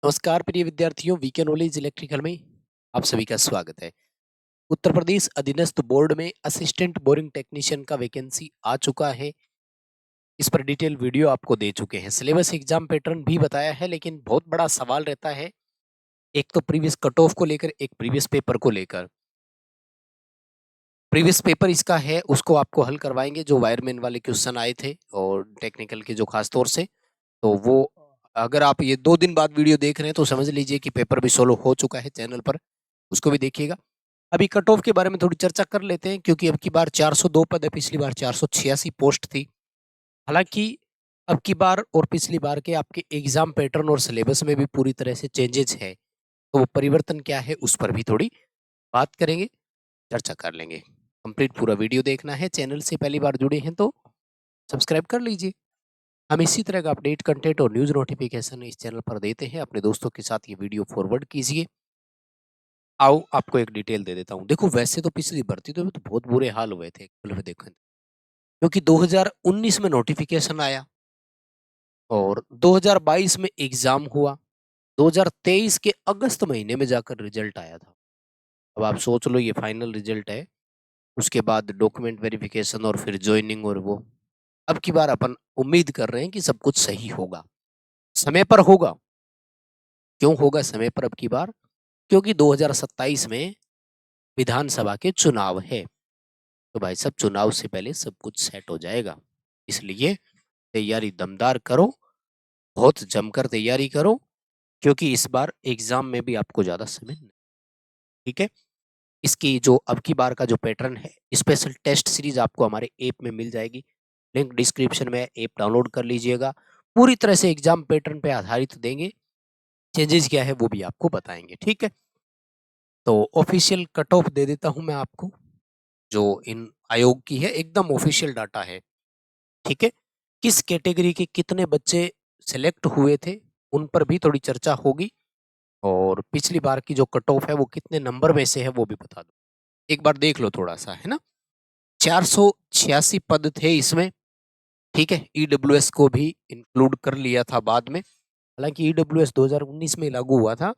नमस्कार प्रिय विद्यार्थियों, वीके नॉलेज इलेक्ट्रिकल में आप सभी का स्वागत है। उत्तर प्रदेश अधीनस्थ बोर्ड में असिस्टेंट बोरिंग टेक्नीशियन का वैकेंसी आ चुका है। इस पर डिटेल वीडियो आपको दे चुके हैं। सिलेबस एग्जाम पैटर्न भी बताया है, लेकिन बहुत बड़ा सवाल रहता है, एक तो प्रीवियस कट ऑफ को लेकर, एक प्रीवियस पेपर को लेकर। प्रीवियस पेपर इसका है, उसको आपको हल करवाएंगे, जो वायरमैन वाले क्वेश्चन आए थे और टेक्निकल के जो खास तौर से, तो वो अगर आप ये 2 दिन बाद वीडियो देख रहे हैं तो समझ लीजिए कि पेपर भी सोल्व हो चुका है चैनल पर, उसको भी देखिएगा। अभी कट ऑफ के बारे में थोड़ी चर्चा कर लेते हैं, क्योंकि अब की बार 402 पद है, पिछली बार 486 पोस्ट थी। हालांकि अब की बार और पिछली बार के आपके एग्जाम पैटर्न और सिलेबस में भी पूरी तरह से चेंजेस है, तो वो परिवर्तन क्या है उस पर भी थोड़ी बात करेंगे, चर्चा कर लेंगे। कंप्लीट पूरा वीडियो देखना है। चैनल से पहली बार जुड़े हैं तो सब्सक्राइब कर लीजिए। हम इसी तरह का अपडेट कंटेंट और न्यूज नोटिफिकेशन इस चैनल पर देते हैं। अपने दोस्तों के साथ ये वीडियो फॉरवर्ड कीजिए। आओ आपको एक डिटेल दे देता हूँ। देखो, वैसे तो पिछली भर्ती तो बहुत बुरे हाल हुए थे एक्चुअल में देखें, क्योंकि 2019 में नोटिफिकेशन आया और 2022 में एग्जाम हुआ, 2023 के अगस्त महीने में जाकर रिजल्ट आया था। अब आप सोच लो, ये फाइनल रिजल्ट है, उसके बाद डॉक्यूमेंट वेरिफिकेशन और फिर ज्वाइनिंग और वो। अब की बार अपन उम्मीद कर रहे हैं कि सब कुछ सही होगा, समय पर होगा। क्यों होगा समय पर अब की बार? क्योंकि 2027 में विधानसभा के चुनाव है, तो भाई साहब चुनाव से पहले सब कुछ सेट हो जाएगा। इसलिए तैयारी दमदार करो, बहुत जमकर तैयारी करो, क्योंकि इस बार एग्जाम में भी आपको ज्यादा समय नहीं। ठीक है। इसकी जो अब की बार का जो पैटर्न है, स्पेशल टेस्ट सीरीज आपको हमारे ऐप में मिल जाएगी। लिंक डिस्क्रिप्शन में, ऐप डाउनलोड कर लीजिएगा। पूरी तरह से एग्जाम पैटर्न पे आधारित देंगे, चेंजेस क्या है वो भी आपको बताएंगे। ठीक है। तो ऑफिशियल कट ऑफ दे देता हूं मैं आपको, जो इन आयोग की है, एकदम ऑफिशियल डाटा है। ठीक है। किस कैटेगरी के कितने बच्चे सेलेक्ट हुए थे उन पर भी थोड़ी चर्चा होगी, और पिछली बार की जो कट ऑफ है वो कितने नंबर में से है वो भी बता दो। एक बार देख लो थोड़ा सा, है ना। 486 पद थे इसमें। ठीक है। ईडब्ल्यूएस को भी इंक्लूड कर लिया था बाद में, हालांकि ईडब्ल्यूएस 2019 में लागू हुआ था।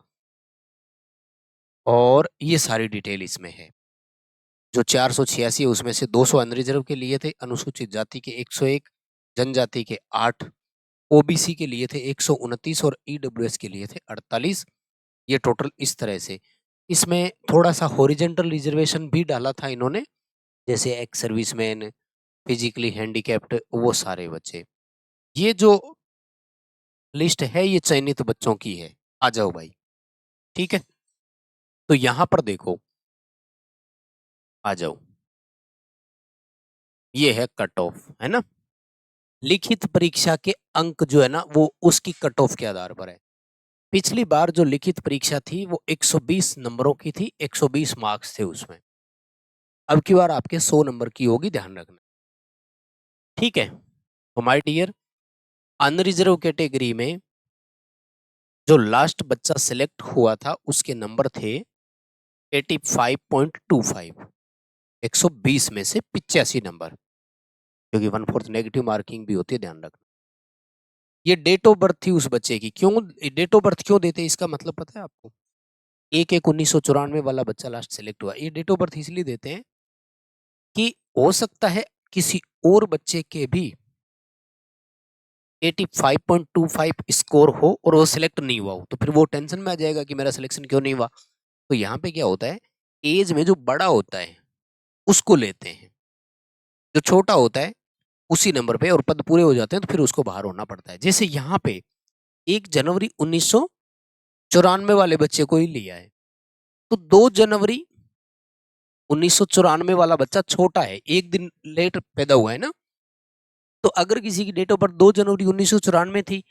और ये सारी डिटेल इसमें है। जो 486 उसमें से 200 अनरिजर्व के लिए थे, अनुसूचित जाति के 101, जनजाति के 8, ओबीसी के लिए थे 129 और ईडब्ल्यूएस के लिए थे 48। ये टोटल इस तरह से। इसमें थोड़ा सा हॉरिजेंटल रिजर्वेशन भी डाला था इन्होंने, जैसे एक्स सर्विसमैन, फिजिकली हैंडीकैप्ड, वो सारे बच्चे। ये जो लिस्ट है ये चयनित बच्चों की है। आ जाओ भाई। ठीक है। तो यहां पर देखो, आ जाओ, ये है कट ऑफ, है ना। लिखित परीक्षा के अंक जो है ना, वो उसकी कट ऑफ के आधार पर है। पिछली बार जो लिखित परीक्षा थी वो 120 नंबरों की थी, 120 मार्क्स थे उसमें। अब की बार आपके 100 नंबर की होगी, ध्यान रखना। ठीक है। तो माय डियर, अनरिजर्व कैटेगरी में जो लास्ट बच्चा सिलेक्ट हुआ था उसके नंबर थे 85.25, 120 में से 85 नंबर, क्योंकि 1/4 नेगेटिव मार्किंग भी होती है, ध्यान रखना। ये डेट ऑफ बर्थ थी उस बच्चे की। क्यों डेट ऑफ बर्थ क्यों देते हैं इसका मतलब पता है आपको? 1/1/1994 वाला बच्चा लास्ट सेलेक्ट हुआ, ये डेट ऑफ बर्थ इसलिए देते हैं कि हो सकता है किसी और बच्चे के भी 85.25 स्कोर हो और वो सिलेक्ट नहीं हुआ हो, तो फिर वो टेंशन में आ जाएगा कि मेरा सिलेक्शन क्यों नहीं हुआ। तो यहाँ पे क्या होता है, एज में जो बड़ा होता है उसको लेते हैं, जो छोटा होता है उसी नंबर पे, और पद पूरे हो जाते हैं तो फिर उसको बाहर होना पड़ता है। जैसे यहाँ पे 1 जनवरी 1994 वाले बच्चे को ही लिया है, तो 2 जनवरी 1994 वाला बच्चा छोटा है, एक दिन लेट पैदा हुआ है ना। तो अगर किसी की डेट ऑफ बर्थ 2 जनवरी 1994 थी,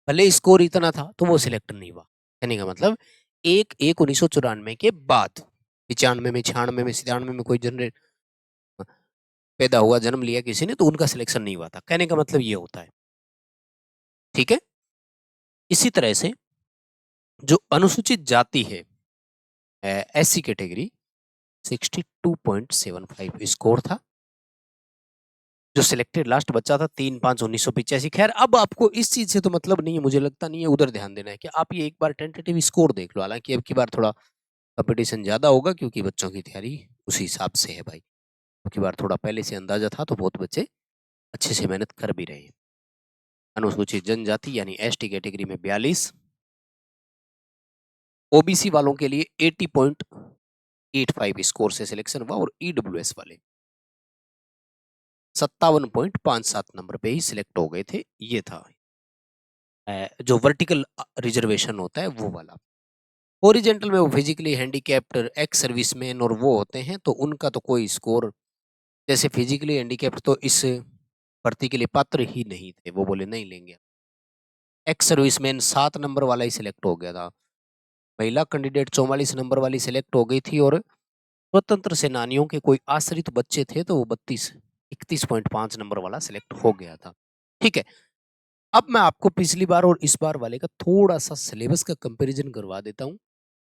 भले स्कोर इतना था, तो वो सिलेक्ट नहीं हुआ। कहने का मतलब 1/1/1994 के बाद 95 में, 96 में, 97 में कोई जनरेट पैदा हुआ, जन्म लिया किसी ने, तो उनका सिलेक्शन नहीं हुआ था। कहने का मतलब ये होता है। ठीक है। इसी तरह से जो अनुसूचित जाति है, एससी कैटेगरी, 62.75 स्कोर था। जो सिलेक्टेड लास्ट बच्चा था 3/5/1985। खैर अब आपको इस चीज से तो मतलब नहीं है, मुझे लगता नहीं है, उधर ध्यान देना है कि आप ये एक बार टेंटेटिव स्कोर देख लो। हालांकि अब की बार थोड़ा कंपटीशन ज्यादा होगा क्योंकि बच्चों की तैयारी उसी हिसाब से है भाई। अब की बार थोड़ा पहले से अंदाजा था तो बहुत बच्चे अच्छे से मेहनत कर भी रहे हैं। अनुसूचित जनजाति यानी एसटी कैटेगरी में 42, ओबीसी वालों के लिए 80.85 स्कोर से सिलेक्शन हुआ और ईडब्ल्यूएस वाले 57.57 नंबर पे ही सिलेक्ट हो गए थे। ये था जो वर्टिकल रिजर्वेशन होता है वो वाला। ओरिजेंटल में वो फिजिकली हैंडीकैप्ड, एक्स सर्विसमैन और वो होते हैं, तो उनका तो कोई स्कोर, जैसे फिजिकली हैंडीकैप्ड तो इस भर्ती के लिए पात्र ही नहीं थे, वो बोले नहीं लेंगे। एक्स सर्विसमैन 7 नंबर वाला ही सिलेक्ट हो गया था। महिला कैंडिडेट 44 नंबर वाली सिलेक्ट हो गई थी और स्वतंत्र सेनानियों के कोई आश्रित बच्चे थे तो वो 31.5 नंबर वाला सिलेक्ट हो गया था। ठीक है, अब मैं आपको पिछली बार और इस बार वाले का थोड़ा सा सिलेबस का कंपैरिजन करवा देता हूं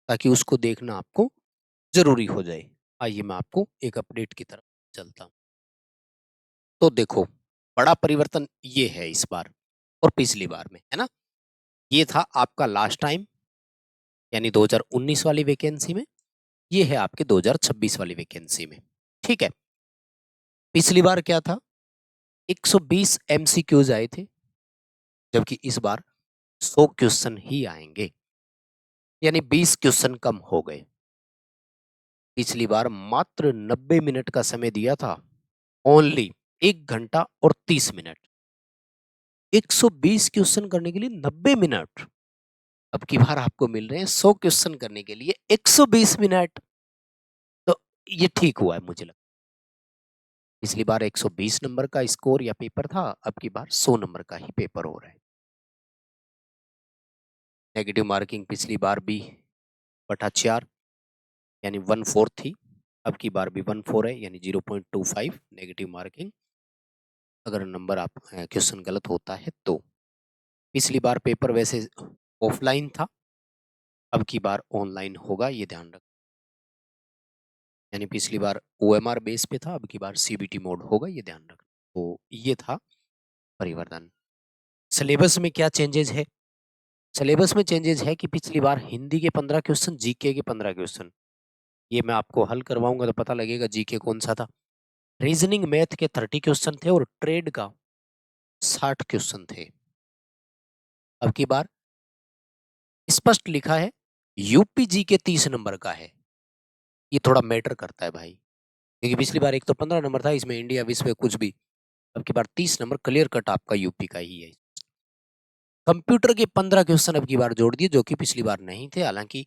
ताकि उसको देखना आपको जरूरी हो जाए। आइए मैं आपको एक अपडेट की तरफ चलता हूं। तो देखो, बड़ा परिवर्तन ये है इस बार और पिछली बार में, है ना। ये था आपका लास्ट टाइम यानी 2019 वाली वैकेंसी में, ये है आपके 2026 वाली वैकेंसी में। ठीक है, पिछली बार क्या था, 120 एमसीक्यूज आए थे, जबकि इस बार 100 क्वेश्चन ही आएंगे, यानी 20 क्वेश्चन कम हो गए। पिछली बार मात्र 90 मिनट का समय दिया था, ओनली 1 घंटा और 30 मिनट। 120 क्वेश्चन करने के लिए 90 मिनट, अब की बार आपको मिल रहे हैं 100 क्वेश्चन करने के लिए 120 मिनट। तो ये ठीक हुआ है मुझे लगता है। पिछली बार 120 नंबर का स्कोर या पेपर था, अब की बार 100 नंबर का ही पेपर हो रहा है। नेगेटिव मार्किंग पिछली बार भी 4 यानी 1/4 थी, अब की बार भी 1/4 है यानी 0.25 नेगेटिव मार्किंग, अगर नंबर आप क्वेश्चन गलत होता है तो। पिछली बार पेपर वैसे ऑफलाइन था, अब की बार ऑनलाइन होगा, ये ध्यान रख। यानी पिछली बार ओएमआर बेस पे था, अब की बार सीबीटी मोड होगा, ये ध्यान रख। तो ये था परिवर्तन। सिलेबस में क्या चेंजेस है, सिलेबस में चेंजेस है कि पिछली बार हिंदी के 15 क्वेश्चन, जीके के 15 क्वेश्चन, ये मैं आपको हल करवाऊंगा तो पता लगेगा जीके कौन सा था। रीजनिंग मैथ के 30 क्वेश्चन थे और ट्रेड का 60 क्वेश्चन थे। अब की बार स्पष्ट लिखा है यूपीजी के 30 नंबर का है। ये थोड़ा मैटर करता है भाई, क्योंकि पिछली बार एक तो 15 नंबर था, इसमें इंडिया विश्व कुछ भी, अब की बार 30 नंबर क्लियर कट आपका यूपी का ही है। कंप्यूटर के 15 क्वेश्चन अब की बार जोड़ दिए जो कि पिछली बार नहीं थे। हालांकि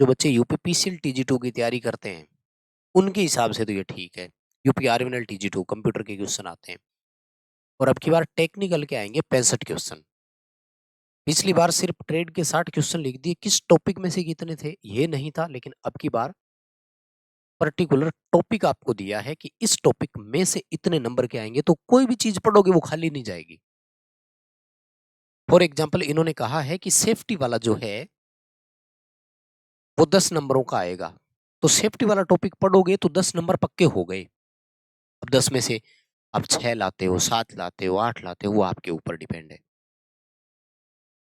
जो बच्चे यूपी पीसीएल टीजी2 की तैयारी करते हैं उनके हिसाब से तो ये ठीक है, यूपी आरएनएल टीजी2 कंप्यूटर के क्वेश्चन आते हैं। और अब की बार टेक्निकल के आएंगे 65 क्वेश्चन। पिछली बार सिर्फ ट्रेड के 60 क्वेश्चन लिख दिए, किस टॉपिक में से कितने थे ये नहीं था, लेकिन अब की बार पर्टिकुलर टॉपिक आपको दिया है कि इस टॉपिक में से इतने नंबर के आएंगे, तो कोई भी चीज पढ़ोगे वो खाली नहीं जाएगी। फॉर एग्जाम्पल इन्होंने कहा है कि सेफ्टी वाला जो है वो 10 नंबरों का आएगा, तो सेफ्टी वाला टॉपिक पढ़ोगे तो 10 नंबर पक्के हो गए। अब 10 में से आप 6 लाते हो, 7 लाते हो, 8 लाते हो, वो आपके ऊपर डिपेंड है।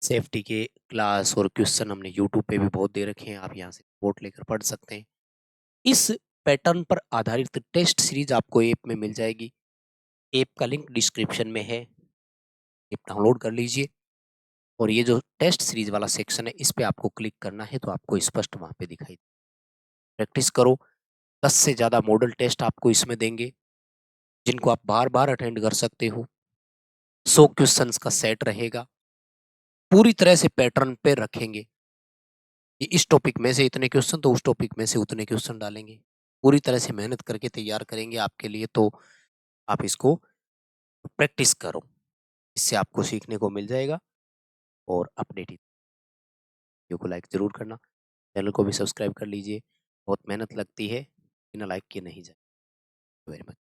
सेफ्टी के क्लास और क्वेश्चन हमने यूट्यूब पे भी बहुत दे रखे हैं, आप यहाँ से रिपोर्ट लेकर पढ़ सकते हैं। इस पैटर्न पर आधारित टेस्ट सीरीज आपको ऐप में मिल जाएगी। ऐप का लिंक डिस्क्रिप्शन में है, ऐप डाउनलोड कर लीजिए। और ये जो टेस्ट सीरीज वाला सेक्शन है इस पे आपको क्लिक करना है तो आपको स्पष्ट वहां पे दिखाई। प्रैक्टिस करो, 10 से ज़्यादा मॉडल टेस्ट आपको इसमें देंगे जिनको आप बार बार अटेंड कर सकते हो। 100 क्वेश्चंस का सेट रहेगा, पूरी तरह से पैटर्न पे रखेंगे कि इस टॉपिक में से इतने क्वेश्चन तो उस टॉपिक में से उतने क्वेश्चन डालेंगे। पूरी तरह से मेहनत करके तैयार करेंगे आपके लिए, तो आप इसको प्रैक्टिस करो, इससे आपको सीखने को मिल जाएगा। और अपडेट वीडियो को लाइक ज़रूर करना, चैनल को भी सब्सक्राइब कर लीजिए, बहुत मेहनत लगती है, बिना लाइक किए नहीं जाए। Very much.